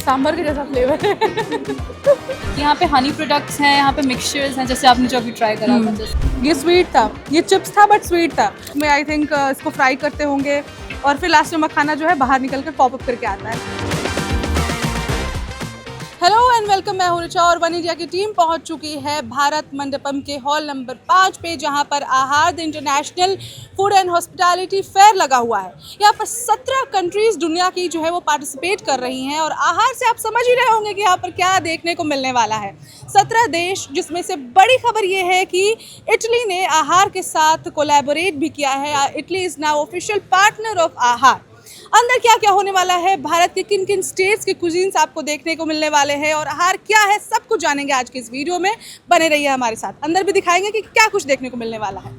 सांभर के जैसा फ्लेवर है। यहाँ पे हनी प्रोडक्ट्स हैं, यहाँ पे मिक्सचर्स हैं, जैसे आपने जो अभी ट्राई करा था जैसे ये स्वीट था, ये चिप्स था बट स्वीट था। मैं आई थिंक इसको फ्राई करते होंगे और फिर लास्ट में मखाना जो है बाहर निकल कर पॉप अप करके आता है। हेलो एंड वेलकम, मैं हूं ऋचा और वन इंडिया की टीम पहुंच चुकी है भारत मंडपम के हॉल नंबर 5 पे, जहां पर आहार the international food and hospitality fair लगा हुआ है। यहाँ पर 17 कंट्रीज दुनिया की जो है वो पार्टिसिपेट कर रही हैं और आहार से आप समझ ही रहे होंगे कि यहाँ पर क्या देखने को मिलने वाला है। 17 देश, जिसमें से बड़ी खबर ये है कि इटली ने आहार के साथ कोलैबोरेट भी किया है। Italy is now official partner of आहार। अंदर क्या क्या होने वाला है, भारत के किन किन स्टेट्स के कुजीन्स आपको देखने को मिलने वाले हैं और आहार क्या है, सब कुछ जानेंगे आज के इस वीडियो में। बने रहिए हमारे साथ, अंदर भी दिखाएंगे कि क्या कुछ देखने को मिलने वाला है।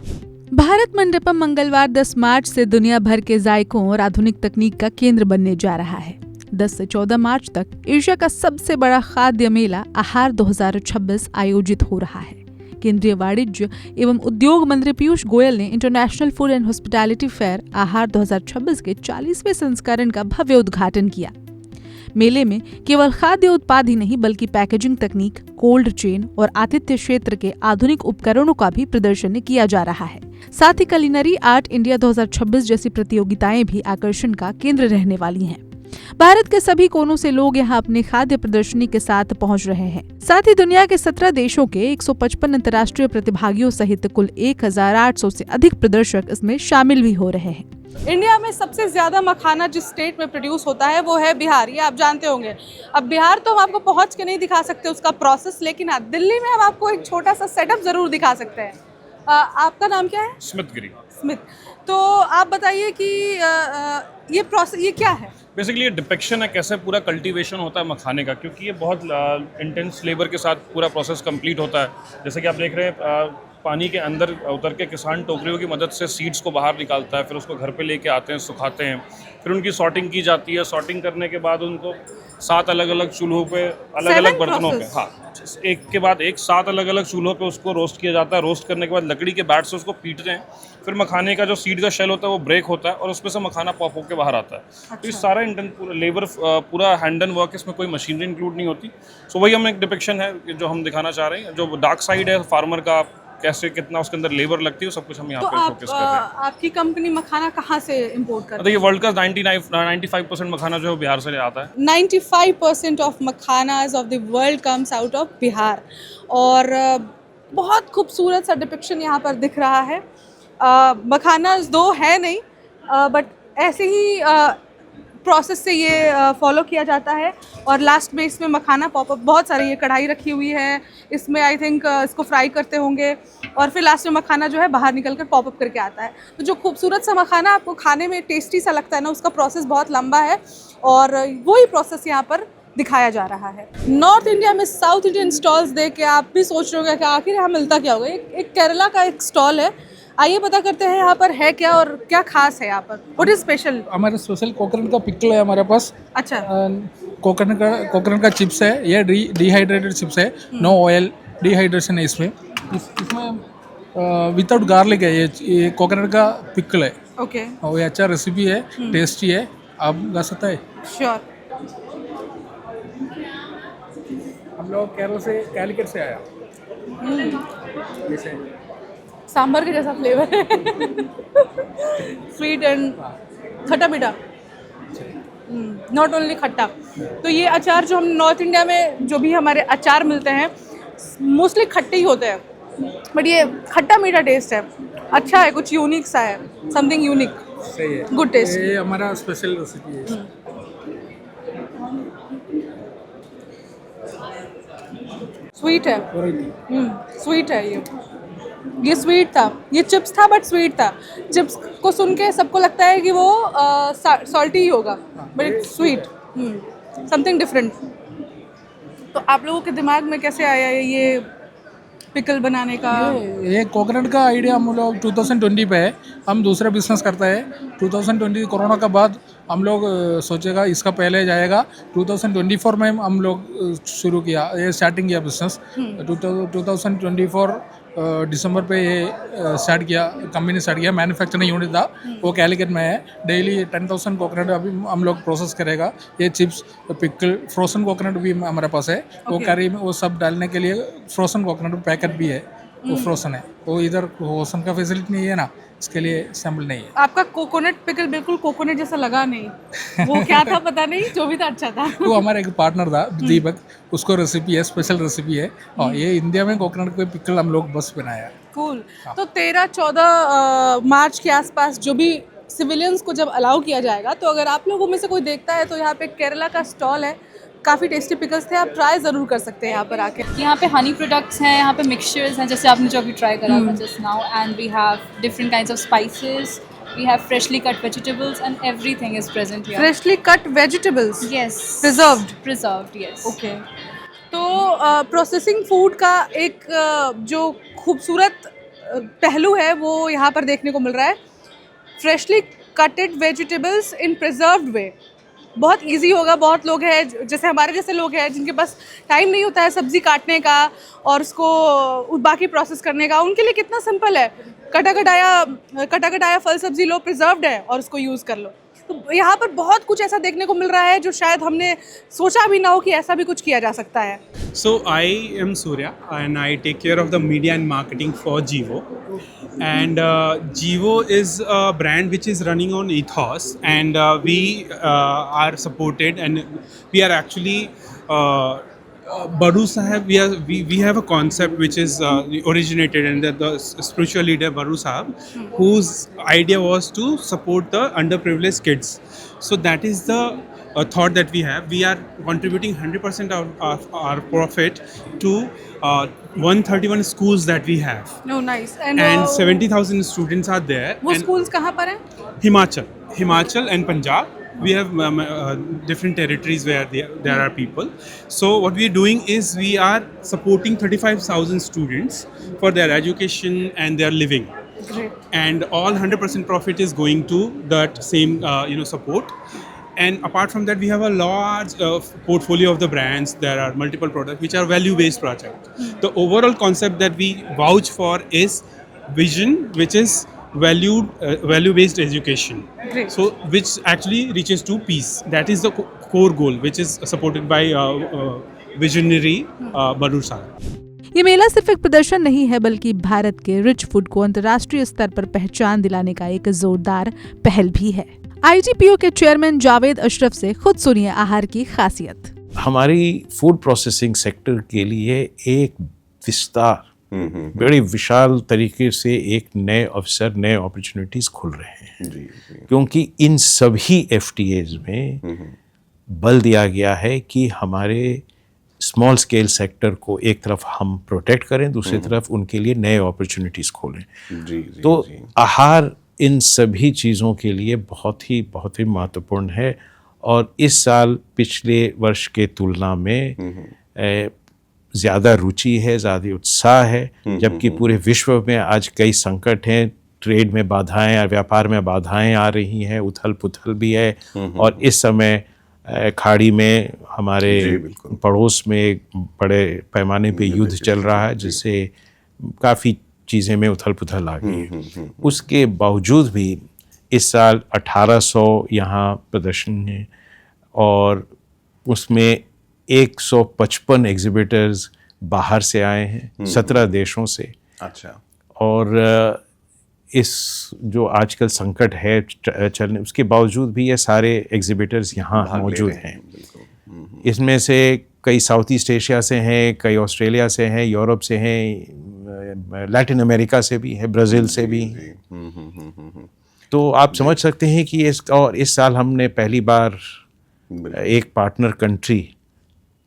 भारत मंडपम मंगलवार 10 मार्च से दुनिया भर के जायकों और आधुनिक तकनीक का केंद्र बनने जा रहा है। 10 से 14 मार्च तक एशिया का सबसे बड़ा खाद्य मेला आहार 2026 आयोजित हो रहा है। केंद्रीय वाणिज्य एवं उद्योग मंत्री पीयूष गोयल ने international food and hospitality fair आहार 2026 के 40वें संस्करण का भव्य उद्घाटन किया। मेले में केवल खाद्य उत्पाद ही नहीं बल्कि पैकेजिंग तकनीक, कोल्ड चेन और आतिथ्य क्षेत्र के आधुनिक उपकरणों का भी प्रदर्शन किया जा रहा है। साथ ही कुलिनरी आर्ट इंडिया 2026 जैसी प्रतियोगिताएं भी आकर्षण का केंद्र रहने वाली हैं। भारत के सभी कोनों से लोग यहाँ अपने खाद्य प्रदर्शनी के साथ पहुँच रहे हैं। साथ ही दुनिया के 17 देशों के 155 अंतर्राष्ट्रीय प्रतिभागियों सहित कुल 1800 से अधिक प्रदर्शक इसमें शामिल भी हो रहे हैं। इंडिया में सबसे ज्यादा मखाना जिस स्टेट में प्रोड्यूस होता है वो है बिहार, ये आप जानते होंगे। अब बिहार तो हम आपको पहुंच के नहीं दिखा सकते उसका प्रोसेस, लेकिन दिल्ली में हम आपको एक छोटा सा सेटअप जरूर दिखा सकते हैं। आपका नाम क्या है? स्मिथ गिरी। स्मिथ। तो आप बताइए कि ये प्रोसेस ये क्या है? बेसिकली ये डिपिक्शन है कैसे पूरा कल्टीवेशन होता है मखाने का, क्योंकि ये बहुत इंटेंस लेबर के साथ पूरा प्रोसेस कंप्लीट होता है। जैसे कि आप देख रहे हैं, पानी के अंदर उतर के किसान टोकरियों की मदद से सीड्स को बाहर निकालता है, फिर उसको घर पे लेके आते हैं, सुखाते हैं, फिर उनकी सॉर्टिंग की जाती है। सॉर्टिंग करने के बाद उनको 7 अलग अलग चूल्हों पे, अलग अलग बर्तनों पे, एक के बाद एक 7 अलग अलग चूल्हों पे उसको रोस्ट किया जाता है। रोस्ट करने के बाद लकड़ी के बैट से उसको पीटते हैं, फिर मखाने का जो सीड का शेल होता है वो ब्रेक होता है और उसमें से मखाना पॉप होकर बाहर आता है। अच्छा। तो ये सारा लेबर पूरा हैंड एंड वर्क, इसमें कोई मशीनरी इंक्लूड नहीं होती। सो वही हम एक डिपिक्शन है जो हम दिखाना चाह रहे हैं। जो डार्क साइड है फार्मर का, कैसे कितना उसके अंदर लेबर लगती है, सब कुछ हम यहाँ पे फोकस कर रहे हैं। आपकी कंपनी मखाना कहाँ से इंपोर्ट करती है? तो ये वर्ल्ड का 95% मखाना जो है बिहार से आता है। 95% of makhanas of the world comes out of Bihar. और बहुत खूबसूरत सा डिपिक्शन यहाँ पर दिख रहा है। मखानाज दो है नहीं, बट ऐसे ही प्रोसेस से ये फॉलो किया जाता है। और लास्ट में इसमें मखाना पॉपअप, बहुत सारी ये कढ़ाई रखी हुई है, इसमें आई थिंक इसको फ्राई करते होंगे और फिर लास्ट में मखाना जो है बाहर निकल कर पॉपअप करके आता है। तो जो खूबसूरत सा मखाना आपको खाने में टेस्टी सा लगता है ना, उसका प्रोसेस बहुत लंबा है और वही प्रोसेस यहाँ पर दिखाया जा रहा है। नॉर्थ इंडिया में साउथ इंडियन स्टॉल्स देख के आप भी सोच रहे होंगे कि आखिर यहाँ मिलता क्या होगा। एक केरला का एक स्टॉल है, आइए पता करते हैं यहाँ पर है क्या और क्या खास है यहाँ पर। What is special? हमारे स्पेशल कोकोनट का पिकल है हमारे पास। अच्छा। कोकोनट का चिप्स है, ये डिहाइड्रेटेड चिप्स है, नो ऑयल, डिहाइड्रेशन है इसमें। इसमें विदाउट गार्लिक है, ये कोकोनट का पिकल है। ओके। और ये अच्छा रेसिपी है, टेस्टी है, आप गा सकता है। श्योर। हम लोग केरल से, कैलिकट से आया। जैसे सांभर के जैसा फ्लेवर है। स्वीट एंड खट्टा मीठा, नॉट ओनली खट्टा। तो ये अचार जो हम नॉर्थ इंडिया में जो भी हमारे अचार मिलते हैं मोस्टली खट्टे ही होते हैं, बट ये खट्टा मीठा टेस्ट है, अच्छा है, कुछ यूनिक सा है, समथिंग यूनिक। सही है, गुड टेस्ट। ये हमारा स्पेशल रेसिपी है। स्वीट है, स्वीट है। ये स्वीट था, ये चिप्स था बट स्वीट था। चिप्स को सुन के सबको लगता है कि वो सॉल्टी ही होगा, but it's sweet, something different. तो आप लोगों के दिमाग में कैसे आया ये पिकल बनाने का? ये कोकोनट का आइडिया हम लोग 2020 पे है, हम दूसरा बिजनेस करता है। 2020 कोरोना का बाद हम लोग सोचेगा, इसका पहले जाएगा 2024 में हम लोग शुरू किया, ये स्टार्टिंग किया बिजनेस। 2024 दिसंबर पे ये स्टार्ट किया, कंपनी स्टार्ट किया। मैन्युफैक्चरिंग यूनिट था वो कैलिकट में है। डेली 10,000 कोकोनट अभी हम लोग प्रोसेस करेगा। ये चिप्स, पिकल, फ्रोजन कोकोनट भी हमारे पास है। वो करी में वो सब डालने के लिए फ्रोजन कोकोनट पैकेट भी है, वो फ्रोजन है। वो इधर फ्रोजन का फैसिलिटी नहीं है ना, इसके लिए सैम्पल नहीं है। आपका कोकोनट पिकल बिल्कुल कोकोनट जैसा लगा नहीं, वो क्या था पता नहीं, जो भी था अच्छा था। वो हमारा एक पार्टनर था दीपक, उसको रेसिपी है, स्पेशल रेसिपी है। और ये इंडिया में कोकोनट को पिकल हम लोग बस बनाया। कूल। तो 13-14 मार्च के आसपास जो भी सिविलियंस को जब अलाउ किया जाएगा, तो अगर आप लोगों में से कोई देखता है तो यहाँ पे केरला का स्टॉल है, काफ़ी टेस्टी पिकल्स थे, आप ट्राई ज़रूर कर सकते हैं यहाँ पर आके। यहाँ पे हनी प्रोडक्ट्स हैं, यहाँ पे मिक्सचर्स हैं, जैसे आपने जो अभी ट्राई करा था just now, and we have different kinds of spices, we have freshly cut vegetables and everything is present here. Freshly cut vegetables, yes, preserved, yes. Okay. तो प्रोसेसिंग फूड का एक जो खूबसूरत पहलू है वो यहाँ पर देखने को मिल रहा है। फ्रेशली कटेड वेजिटेबल्स इन प्रिजर्व्ड वे। बहुत इजी होगा, बहुत लोग हैं जैसे हमारे जैसे लोग हैं जिनके पास टाइम नहीं होता है सब्ज़ी काटने का और उसको बाकी प्रोसेस करने का, उनके लिए कितना सिंपल है, कटा कटाया फल सब्ज़ी लो, प्रिजर्व्ड है और उसको यूज़ कर लो। तो यहाँ पर बहुत कुछ ऐसा देखने को मिल रहा है जो शायद हमने सोचा भी ना हो कि ऐसा भी कुछ किया जा सकता है। So I am Surya and I take care of the media and marketing for Jivo. And Jivo is a brand which is running on ethos, and we are supported, and we are actually Baru Sahib. We have a concept which is originated, and the spiritual leader Baru Sahib, whose idea was to support the underprivileged kids. So that is the thought that we have. We are contributing 100% of our profit to 131 schools that we have, No, nice. and 70,000 students are there. वो And schools कहाँ पर हैं? Himachal and Punjab. We have different territories where there are people. So what we are doing is we are supporting 35,000 students for their education and their living. Great. And all 100% profit is going to that same support. And apart from that, we have a large portfolio of the brands. There are multiple products which are value-based projects. The overall concept that we vouch for is vision, which is value-based education. Great. So which actually reaches to peace. That is the core goal, which is supported by visionary Baru Sahib. ये मेला सिर्फ एक प्रदर्शन नहीं है बल्कि भारत के rich food को अंतर्राष्ट्रीय स्तर पर पहचान दिलाने का एक जोरदार पहल भी है। IGPO के चेयरमैन जावेद अशरफ से खुद सुनिए आहार की खासियत। हमारी फूड प्रोसेसिंग सेक्टर के लिए एक विस्तार, बड़ी विशाल तरीके से एक नए अवसर, नए अपॉर्चुनिटीज खुल रहे हैं, क्योंकि इन सभी FTAs में बल दिया गया है कि हमारे स्मॉल स्केल सेक्टर को एक तरफ हम प्रोटेक्ट करें, दूसरी तरफ उनके लिए नए अपॉर्चुनिटीज़ खोलें। तो आहार इन सभी चीज़ों के लिए बहुत ही महत्वपूर्ण है। और इस साल पिछले वर्ष के तुलना में ज़्यादा रुचि है, ज़्यादा उत्साह है, जबकि पूरे विश्व में आज कई संकट हैं, ट्रेड में बाधाएं, व्यापार में बाधाएं आ रही हैं, उथल पुथल भी है। और इस समय खाड़ी में हमारे पड़ोस में एक बड़े पैमाने पे युद्ध चल रहा है, जिससे काफ़ी चीज़ें में उथल पुथल आ गई है। उसके बावजूद भी इस साल 1800 यहाँ प्रदर्शन है और उसमें 155 एग्जिबिटर्स बाहर से आए हैं, 17 देशों से। अच्छा। और इस जो आजकल संकट है चलने, उसके बावजूद भी ये सारे एग्जिबिटर्स यहाँ मौजूद हैं। इसमें से कई साउथ ईस्ट एशिया से हैं, कई ऑस्ट्रेलिया से हैं, यूरोप से हैं, लैटिन अमेरिका से भी है, ब्राज़ील से भी। तो आप समझ सकते हैं कि इस साल हमने पहली बार एक पार्टनर कंट्री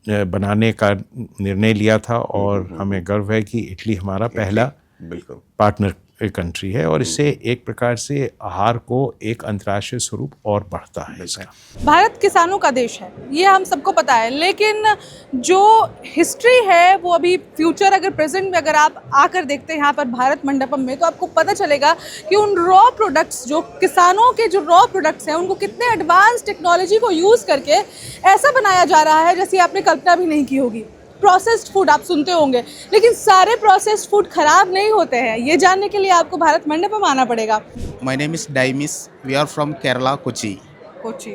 बनाने का निर्णय लिया था और हमें गर्व है कि इटली हमारा पहला पार्टनर कंट्री है और इससे एक प्रकार से आहार को एक अंतर्राष्ट्रीय स्वरूप और बढ़ता है इसका। भारत किसानों का देश है, ये हम सबको पता है, लेकिन जो हिस्ट्री है वो अभी फ्यूचर, अगर प्रेजेंट में अगर आप आकर देखते हैं यहाँ पर भारत मंडपम में, तो आपको पता चलेगा कि उन रॉ प्रोडक्ट्स, जो किसानों के जो रॉ प्रोडक्ट्स हैं, उनको कितने एडवांस टेक्नोलॉजी को यूज़ करके ऐसा बनाया जा रहा है जैसे आपने कल्पना भी नहीं की होगी। प्रोसेस्ड फूड आप सुनते होंगे, लेकिन सारे प्रोसेस्ड फूड खराब नहीं होते हैं। ये जानने के लिए आपको भारत मंडपम आना पड़ेगा। My name is Daimis. We are from Kerala, Kochi. Kochi.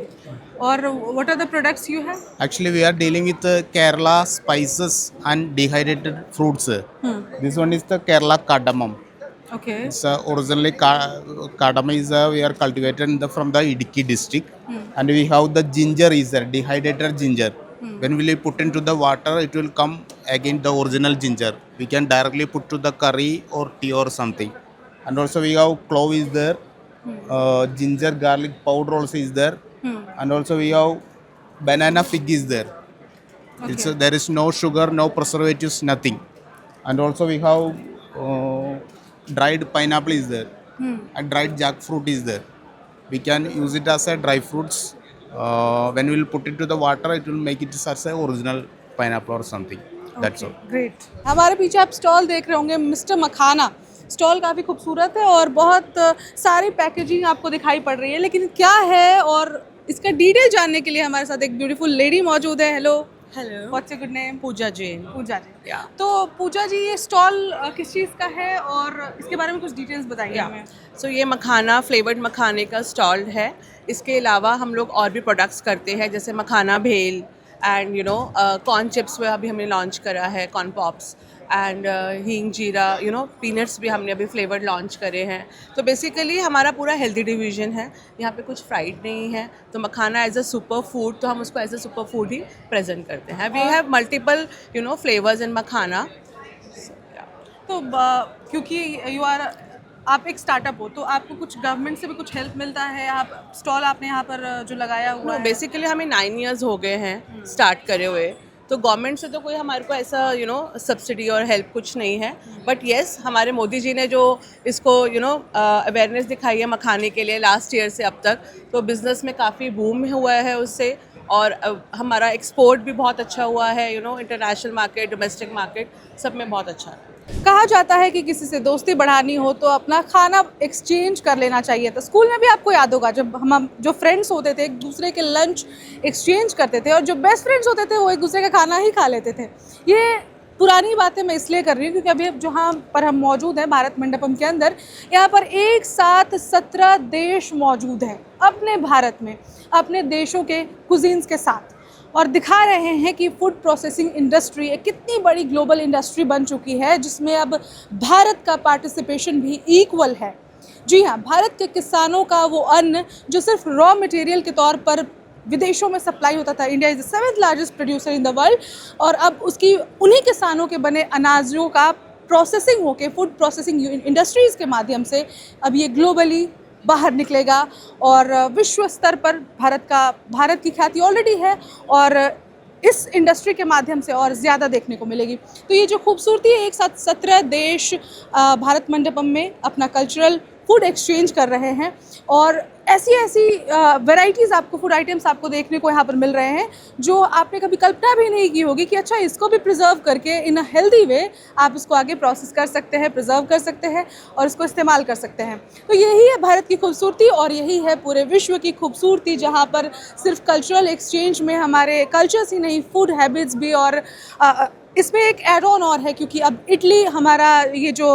और what are the products you have? Actually, we are dealing with Kerala spices and dehydrated fruits. This one is the Kerala cardamom. Okay. It's originally cardamom is we are cultivated from the Idukki district, and we have the ginger is there, dehydrated ginger. When we put into the water, it will come again the original ginger. We can directly put to the curry or tea or something. And also we have clove is there, ginger garlic powder also is there, and also we have banana fig is there. It's there is no sugar, no preservatives, nothing. And also we have dried pineapple is there, and dried jackfruit is there. We can use it as a dry fruits. When we will put it to the water, it will make it as a original pineapple or something. That's all. Great. हमारे पीछे आप stall देख रहे होंगे, mister मखाना stall काफ़ी खूबसूरत है और बहुत सारी पैकेजिंग आपको दिखाई पड़ रही है, लेकिन क्या है और इसका डिटेल जानने के लिए हमारे साथ एक ब्यूटीफुल लेडी मौजूद है। Hello. Hello. What's your good name? Pooja Jain. Pooja ji. Yeah. तो पूजा जी, ये स्टॉल किस चीज़ का है और इसके बारे में कुछ डिटेल्स बताइए हमें। So ये मखाना फ्लेवर्ड मखाने का स्टॉल है। इसके अलावा हम लोग और भी प्रोडक्ट्स करते हैं, जैसे मखाना भेल एंड कॉर्न चिप्स में अभी हमने लॉन्च करा है, कॉर्न पॉप्स एंड हींग जीरा, पीनट्स भी हमने अभी फ्लेवर्ड लॉन्च करे हैं। तो बेसिकली हमारा पूरा हेल्दी डिवीजन है, यहाँ पे कुछ फ्राइड नहीं है। तो makhana as a super food, तो हम उसको एज अ सुपर फूड ही प्रेजेंट करते हैं। We have multiple flavours in makhana. तो क्योंकि आप एक स्टार्टअप हो, तो आपको कुछ गवर्नमेंट से भी कुछ हेल्प मिलता है? आप स्टॉल आपने यहाँ पर जो लगाया हुआ है? बेसिकली हमें 9 years हो गए हैं स्टार्ट करे हुए, तो गवर्नमेंट से तो कोई हमारे को ऐसा सब्सिडी और हेल्प कुछ नहीं है। बट येस, हमारे मोदी जी ने जो इसको अवेयरनेस दिखाई है मखाने के लिए लास्ट ईयर से अब तक, तो बिज़नेस में काफ़ी बूम हुआ है उससे, और हमारा एक्सपोर्ट भी बहुत अच्छा हुआ है। इंटरनेशनल मार्केट, डोमेस्टिक मार्केट, सब में बहुत अच्छा है। कहा जाता है कि किसी से दोस्ती बढ़ानी हो तो अपना खाना एक्सचेंज कर लेना चाहिए था। स्कूल में भी आपको याद होगा, जब हम जो फ्रेंड्स होते थे एक दूसरे के लंच एक्सचेंज करते थे, और जो बेस्ट फ्रेंड्स होते थे वो एक दूसरे का खाना ही खा लेते थे। ये पुरानी बातें मैं इसलिए कर रही हूँ क्योंकि अभी जहाँ पर हम मौजूद हैं भारत मंडपम के अंदर, यहाँ पर एक साथ 17 देश मौजूद हैं अपने भारत में, अपने देशों के कुजीन्स के साथ, और दिखा रहे हैं कि फूड प्रोसेसिंग इंडस्ट्री एक कितनी बड़ी ग्लोबल इंडस्ट्री बन चुकी है, जिसमें अब भारत का पार्टिसिपेशन भी इक्वल है। जी हाँ, भारत के किसानों का वो अन्न जो सिर्फ रॉ मटेरियल के तौर पर विदेशों में सप्लाई होता था, India is the 7th largest producer in the world, और अब उसकी उन्हीं किसानों के बने अनाजों का प्रोसेसिंग होके फूड प्रोसेसिंग इंडस्ट्रीज़ के माध्यम से अब ये ग्लोबली बाहर निकलेगा, और विश्व स्तर पर भारत की ख्याति ऑलरेडी है, और इस इंडस्ट्री के माध्यम से और ज़्यादा देखने को मिलेगी। तो ये जो खूबसूरती है, एक साथ 17 देश भारत मंडपम में अपना कल्चरल फूड एक्सचेंज कर रहे हैं, और ऐसी वैराइटीज़ आपको, फूड आइटम्स आपको देखने को यहाँ पर मिल रहे हैं जो आपने कभी कल्पना भी नहीं की होगी कि अच्छा, इसको भी प्रिजर्व करके इन अ हेल्दी वे आप इसको आगे प्रोसेस कर सकते हैं, प्रिजर्व कर सकते हैं और इसको इस्तेमाल कर सकते हैं। तो यही है भारत की खूबसूरती, और यही है पूरे विश्व की खूबसूरती, जहाँ पर सिर्फ कल्चरल एक्सचेंज में हमारे कल्चर्स ही नहीं, फूड हैबिट्स भी, और इसमें एक एड ऑन और है क्योंकि अब इटली हमारा ये जो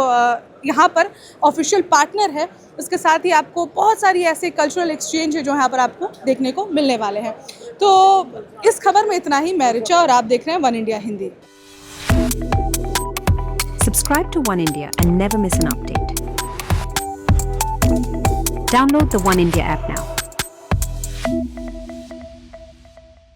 यहाँ पर ऑफिशियल पार्टनर है, उसके साथ ही आपको बहुत सारी ऐसे कल्चरल एक्सचेंज है जो यहाँ पर आपको देखने को मिलने वाले हैं। तो इस खबर में इतना ही। मैं रिचा और आप देख रहे हैं one India Hindi. Subscribe to One India and never miss an update. Download the One India app now.